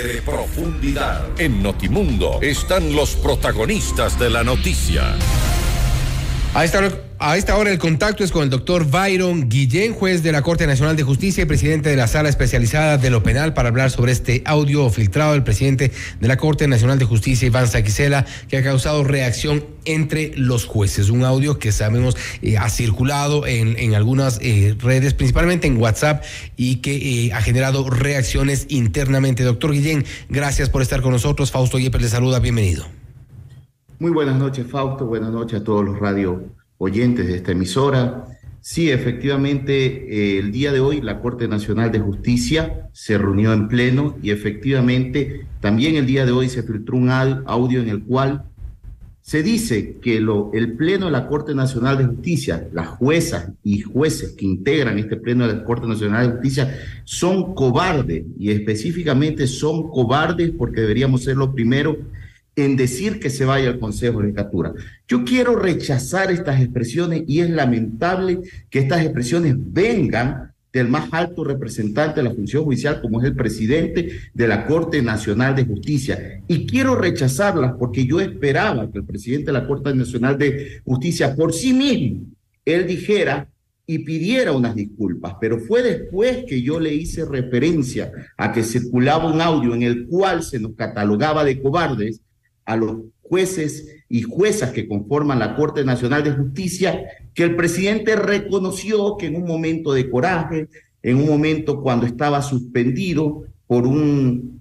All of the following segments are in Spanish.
De profundidad. En Notimundo están los protagonistas de la noticia. A esta hora el contacto es con el doctor Byron Guillén, juez de la Corte Nacional de Justicia y presidente de la Sala Especializada de lo Penal, para hablar sobre este audio filtrado del presidente de la Corte Nacional de Justicia, Iván Saquicela, que ha causado reacción entre los jueces. Un audio que sabemos ha circulado en algunas redes, principalmente en WhatsApp, y que ha generado reacciones internamente. Doctor Guillén, gracias por estar con nosotros. Fausto Yepes le saluda, bienvenido. Muy buenas noches, Fausto. Buenas noches a todos los radio oyentes de esta emisora. Sí, efectivamente, el día de hoy la Corte Nacional de Justicia se reunió en pleno y efectivamente también el día de hoy se filtró un audio en el cual se dice que el pleno de la Corte Nacional de Justicia, las juezas y jueces que integran este pleno de la Corte Nacional de Justicia son cobardes, y específicamente son cobardes porque deberíamos ser los primeros en decir que se vaya al Consejo de Judicatura. Yo quiero rechazar estas expresiones y es lamentable que estas expresiones vengan del más alto representante de la función judicial, como es el presidente de la Corte Nacional de Justicia. Y quiero rechazarlas porque yo esperaba que el presidente de la Corte Nacional de Justicia por sí mismo, él dijera y pidiera unas disculpas, pero fue después que yo le hice referencia a que circulaba un audio en el cual se nos catalogaba de cobardes a los jueces y juezas que conforman la Corte Nacional de Justicia, que el presidente reconoció que en un momento de coraje, en un momento cuando estaba suspendido por un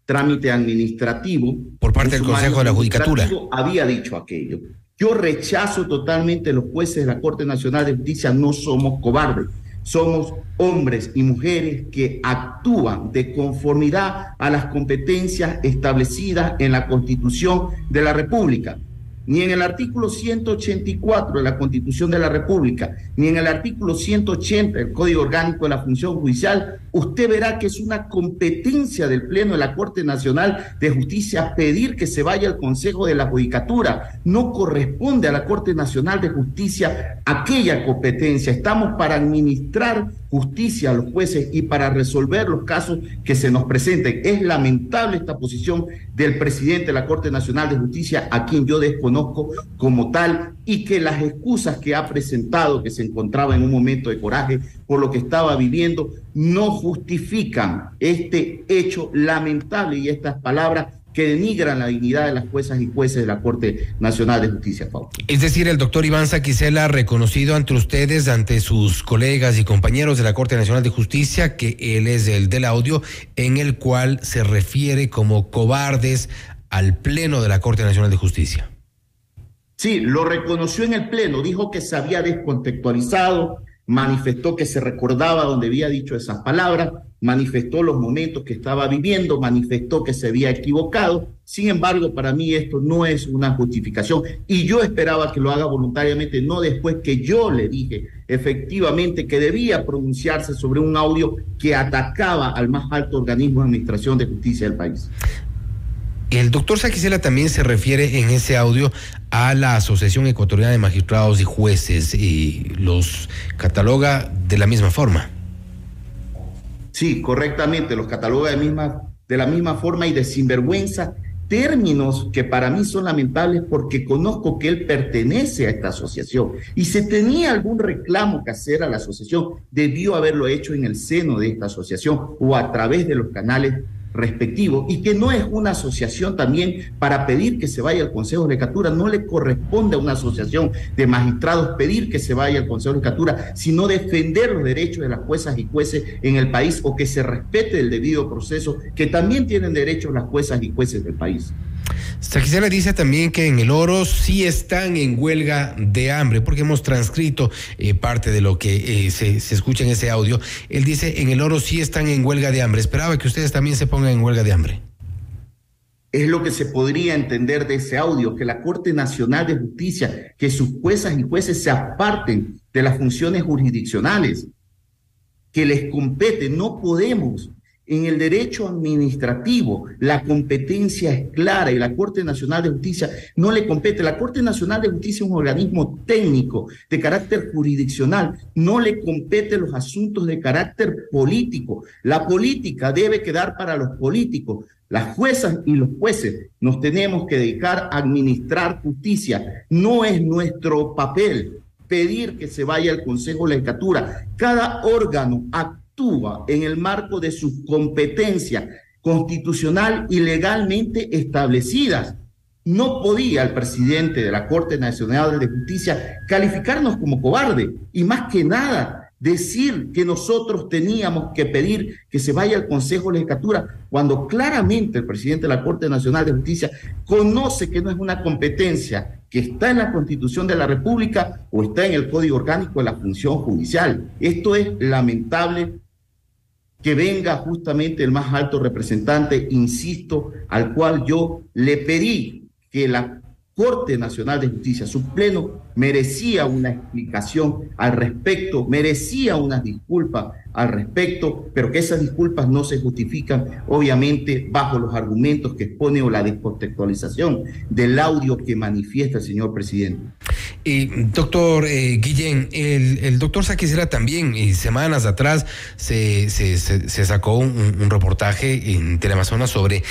trámite administrativo por parte del Consejo de la Judicatura, había dicho aquello. Yo rechazo totalmente los jueces de la Corte Nacional de Justicia, no somos cobardes. Somos hombres y mujeres que actúan de conformidad a las competencias establecidas en la Constitución de la República. Ni en el artículo 184 de la Constitución de la República, ni en el artículo 180 del Código Orgánico de la Función Judicial, usted verá que es una competencia del Pleno de la Corte Nacional de Justicia pedir que se vaya al Consejo de la Judicatura. No corresponde a la Corte Nacional de Justicia aquella competencia. Estamos para administrar justicia a los jueces y para resolver los casos que se nos presenten. Es lamentable esta posición del presidente de la Corte Nacional de Justicia, a quien yo desconozco como tal, y que las excusas que ha presentado, que se encontraba en un momento de coraje por lo que estaba viviendo, no justifican este hecho lamentable y estas palabras que denigran la dignidad de las juezas y jueces de la Corte Nacional de Justicia, Fausto. Es decir, el doctor Iván Saquicela ha reconocido ante ustedes, ante sus colegas y compañeros de la Corte Nacional de Justicia, que él es el del audio en el cual se refiere como cobardes al Pleno de la Corte Nacional de Justicia. Sí, lo reconoció en el Pleno, dijo que se había descontextualizado, manifestó que se recordaba donde había dicho esas palabras, manifestó los momentos que estaba viviendo, manifestó que se había equivocado. Sin embargo, para mí esto no es una justificación y yo esperaba que lo haga voluntariamente, no después que yo le dije efectivamente que debía pronunciarse sobre un audio que atacaba al más alto organismo de administración de justicia del país. El doctor Saquicela también se refiere en ese audio a la Asociación Ecuatoriana de Magistrados y Jueces y los cataloga de la misma forma. Sí, correctamente, los cataloga de la misma forma y de sinvergüenza, términos que para mí son lamentables porque conozco que él pertenece a esta asociación y si tenía algún reclamo que hacer a la asociación, debió haberlo hecho en el seno de esta asociación o a través de los canales respectivo, y que no es una asociación también para pedir que se vaya al Consejo de Judicatura. No le corresponde a una asociación de magistrados pedir que se vaya al Consejo de Judicatura, sino defender los derechos de las juezas y jueces en el país, o que se respete el debido proceso que también tienen derechos las juezas y jueces del país. Saquicela dice también que en el Oro sí están en huelga de hambre, porque hemos transcrito parte de lo que se escucha en ese audio. Él dice, en el Oro sí están en huelga de hambre. Esperaba que ustedes también se pongan en huelga de hambre. Es lo que se podría entender de ese audio, que la Corte Nacional de Justicia, que sus juezas y jueces se aparten de las funciones jurisdiccionales que les compete. No podemos En el derecho administrativo, la competencia es clara y la Corte Nacional de Justicia no le compete. La Corte Nacional de Justicia es un organismo técnico de carácter jurisdiccional, no le compete los asuntos de carácter político. La política debe quedar para los políticos. Las juezas y los jueces nos tenemos que dedicar a administrar justicia. No es nuestro papel pedir que se vaya al Consejo de Legislatura. Cada órgano actúa en el marco de sus competencias constitucional y legalmente establecidas. No podía el presidente de la Corte Nacional de Justicia calificarnos como cobarde y más que nada decir que nosotros teníamos que pedir que se vaya al Consejo de Legislatura cuando claramente el presidente de la Corte Nacional de Justicia conoce que no es una competencia que está en la Constitución de la República o está en el Código Orgánico de la Función Judicial. Esto es lamentable que venga justamente el más alto representante, insisto, al cual yo le pedí que la Corte Nacional de Justicia, su pleno, merecía una explicación al respecto, merecía unas disculpas al respecto, pero que esas disculpas no se justifican, obviamente, bajo los argumentos que expone o la descontextualización del audio que manifiesta el señor presidente. Doctor Guillén, el doctor Saquicela también, semanas atrás, se sacó un reportaje en Teleamazonas sobre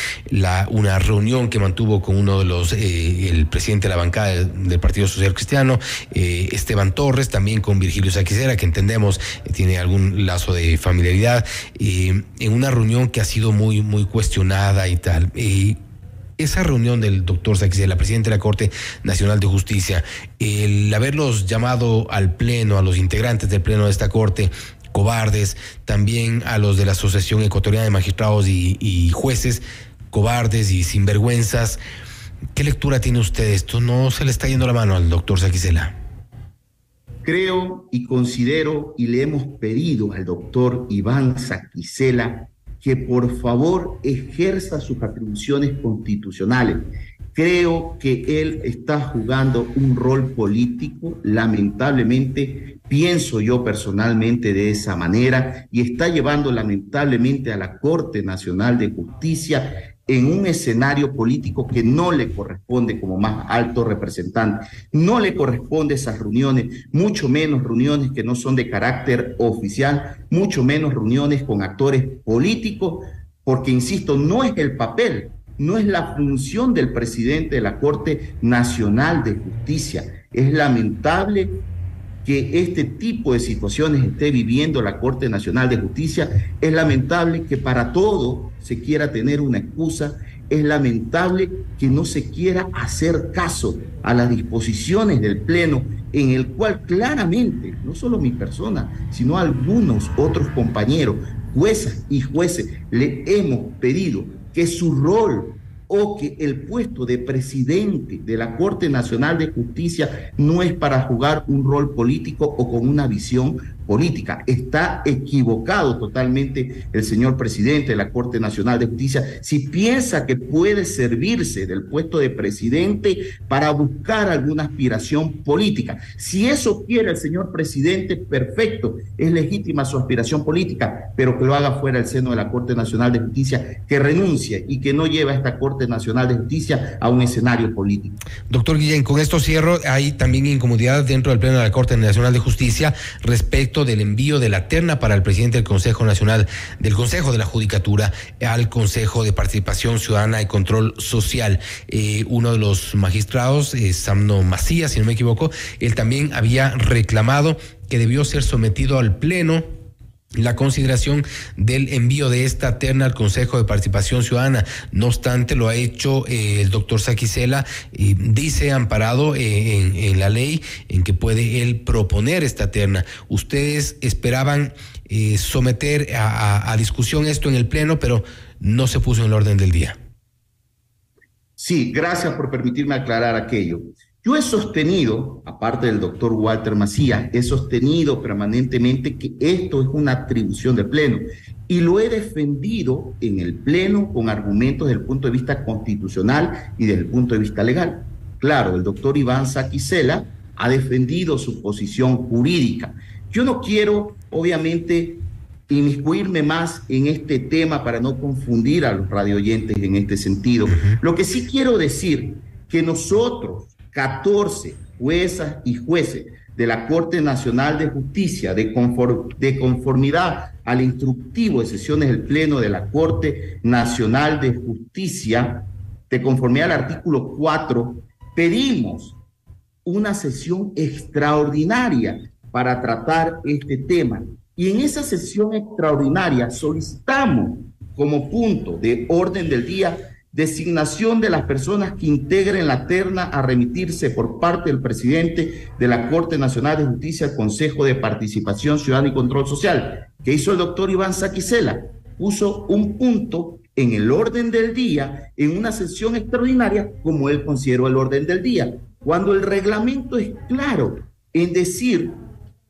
una reunión que mantuvo con uno de los, el presidente de la bancada del Partido Social Cristiano, Esteban Torres, también con Virgilio Saquicela, que entendemos tiene algún lazo de familiaridad, en una reunión que ha sido muy cuestionada y tal. Esa reunión del doctor Saquicela, presidente de la Corte Nacional de Justicia, el haberlos llamado al pleno, a los integrantes del pleno de esta Corte, cobardes, también a los de la Asociación Ecuatoriana de Magistrados y Jueces, cobardes y sinvergüenzas, ¿qué lectura tiene usted de esto? ¿No se le está yendo la mano al doctor Saquicela? Creo y considero y le hemos pedido al doctor Iván Saquicela que por favor ejerza sus atribuciones constitucionales. Creo que él está jugando un rol político, lamentablemente, pienso yo personalmente de esa manera, y está llevando lamentablemente a la Corte Nacional de Justicia en un escenario político que no le corresponde como más alto representante. No le corresponde esas reuniones, mucho menos reuniones que no son de carácter oficial, mucho menos reuniones con actores políticos, porque, insisto, no es el papel, no es la función del presidente de la Corte Nacional de Justicia. Es lamentable que este tipo de situaciones esté viviendo la Corte Nacional de Justicia. Es lamentable que para todo se quiera tener una excusa. Es lamentable que no se quiera hacer caso a las disposiciones del Pleno, en el cual claramente, no solo mi persona, sino algunos otros compañeros, juezas y jueces, le hemos pedido que su rol o que el puesto de presidente de la Corte Nacional de Justicia no es para jugar un rol político o con una visión política. Está equivocado totalmente el señor presidente de la Corte Nacional de Justicia si piensa que puede servirse del puesto de presidente para buscar alguna aspiración política. Si eso quiere el señor presidente, perfecto, es legítima su aspiración política, pero que lo haga fuera del seno de la Corte Nacional de Justicia, que renuncie y que no lleve a esta Corte Nacional de Justicia a un escenario político. Doctor Guillén, con esto cierro. Hay también incomodidad dentro del Pleno de la Corte Nacional de Justicia respecto del envío de la terna para el presidente del Consejo Nacional, del Consejo de la Judicatura, al Consejo de Participación Ciudadana y Control Social. Uno de los magistrados, Samno Macías, si no me equivoco, él también había reclamado que debió ser sometido al Pleno la consideración del envío de esta terna al Consejo de Participación Ciudadana. No obstante, lo ha hecho el doctor Saquicela, dice amparado en la ley en que puede él proponer esta terna. Ustedes esperaban someter a discusión esto en el Pleno, pero no se puso en el orden del día. Sí, gracias por permitirme aclarar aquello. Yo he sostenido, aparte del doctor Walter Macías, he sostenido permanentemente que esto es una atribución del Pleno y lo he defendido en el Pleno con argumentos desde el punto de vista constitucional y desde el punto de vista legal. Claro, el doctor Iván Saquicela ha defendido su posición jurídica. Yo no quiero, obviamente, inmiscuirme más en este tema para no confundir a los radioyentes en este sentido. Lo que sí quiero decir que nosotros, 14 juezas y jueces de la Corte Nacional de Justicia, de conformidad al instructivo de sesiones del Pleno de la Corte Nacional de Justicia, de conformidad al artículo 4, pedimos una sesión extraordinaria para tratar este tema. Y en esa sesión extraordinaria solicitamos como punto de orden del día designación de las personas que integren la terna a remitirse por parte del presidente de la Corte Nacional de Justicia al Consejo de Participación Ciudadana y Control Social, que hizo el doctor Iván Saquicela. Puso un punto en el orden del día, en una sesión extraordinaria, como él consideró el orden del día, cuando el reglamento es claro en decir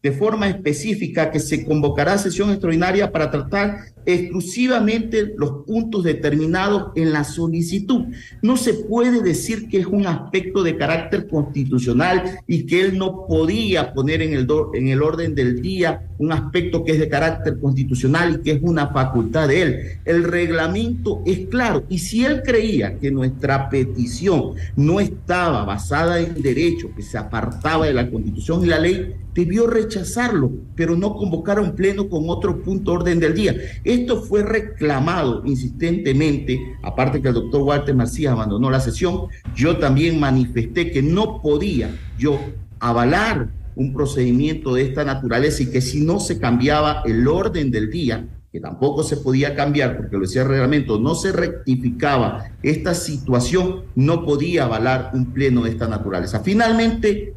de forma específica que se convocará sesión extraordinaria para tratar exclusivamente los puntos determinados en la solicitud. No se puede decir que es un aspecto de carácter constitucional y que él no podía poner en el orden del día un aspecto que es de carácter constitucional y que es una facultad de él. El reglamento es claro, y si él creía que nuestra petición no estaba basada en derecho, que se apartaba de la Constitución y la ley, debió rechazarlo, pero no convocar a un pleno con otro punto orden del día. Esto fue reclamado insistentemente, aparte que el doctor Walter Macías abandonó la sesión. Yo también manifesté que no podía yo avalar un procedimiento de esta naturaleza y que si no se cambiaba el orden del día, que tampoco se podía cambiar porque lo decía el reglamento, no se rectificaba esta situación, no podía avalar un pleno de esta naturaleza. Finalmente,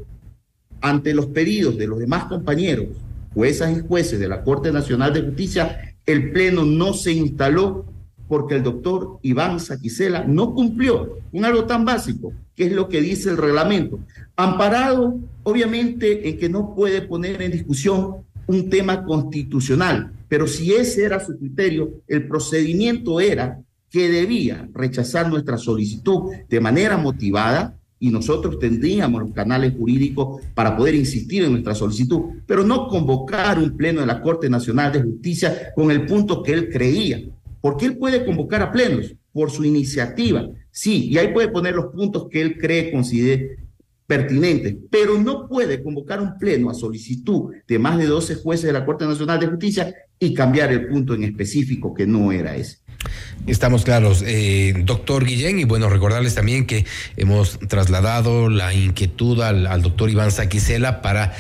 ante los pedidos de los demás compañeros, juezas y jueces de la Corte Nacional de Justicia, el pleno no se instaló porque el doctor Iván Saquicela no cumplió con algo tan básico, que es lo que dice el reglamento, amparado obviamente en que no puede poner en discusión un tema constitucional, pero si ese era su criterio, el procedimiento era que debía rechazar nuestra solicitud de manera motivada, y nosotros tendríamos los canales jurídicos para poder insistir en nuestra solicitud, pero no convocar un pleno de la Corte Nacional de Justicia con el punto que él creía, porque él puede convocar a plenos por su iniciativa, sí, y ahí puede poner los puntos que él considere pertinentes, pero no puede convocar un pleno a solicitud de más de 12 jueces de la Corte Nacional de Justicia y cambiar el punto en específico que no era ese. Estamos claros, doctor Guillén, y bueno, recordarles también que hemos trasladado la inquietud al doctor Iván Saquicela para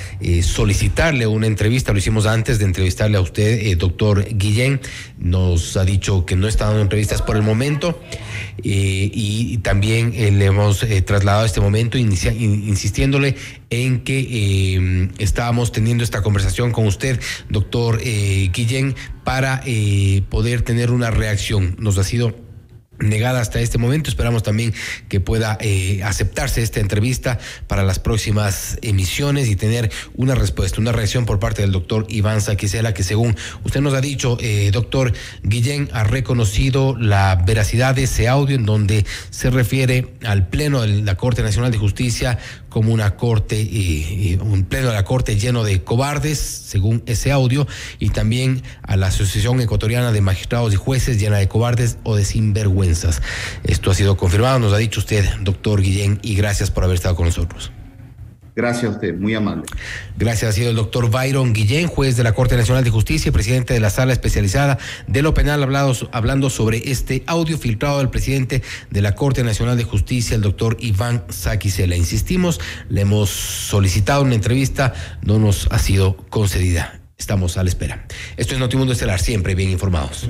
solicitarle una entrevista. Lo hicimos antes de entrevistarle a usted, doctor Guillén. Nos ha dicho que no está dando entrevistas por el momento, y también le hemos trasladado este momento insistiéndole en que estábamos teniendo esta conversación con usted, doctor Guillén, para poder tener una reacción. Nos ha sido negada hasta este momento. Esperamos también que pueda aceptarse esta entrevista para las próximas emisiones y tener una respuesta, una reacción por parte del doctor Iván Saquicela, que según usted nos ha dicho, doctor Guillén, ha reconocido la veracidad de ese audio en donde se refiere al Pleno de la Corte Nacional de Justicia como una corte, un pleno de la corte lleno de cobardes, según ese audio, y también a la Asociación Ecuatoriana de Magistrados y Jueces llena de cobardes o de sinvergüenzas. Esto ha sido confirmado, nos ha dicho usted, doctor Guillén, y gracias por haber estado con nosotros. Gracias a usted, muy amable. Gracias, ha sido el doctor Byron Guillén, juez de la Corte Nacional de Justicia y presidente de la Sala Especializada de lo Penal, hablando sobre este audio filtrado del presidente de la Corte Nacional de Justicia, el doctor Iván Saquicela. Insistimos, le hemos solicitado una entrevista, no nos ha sido concedida. Estamos a la espera. Esto es Notimundo Estelar, siempre bien informados.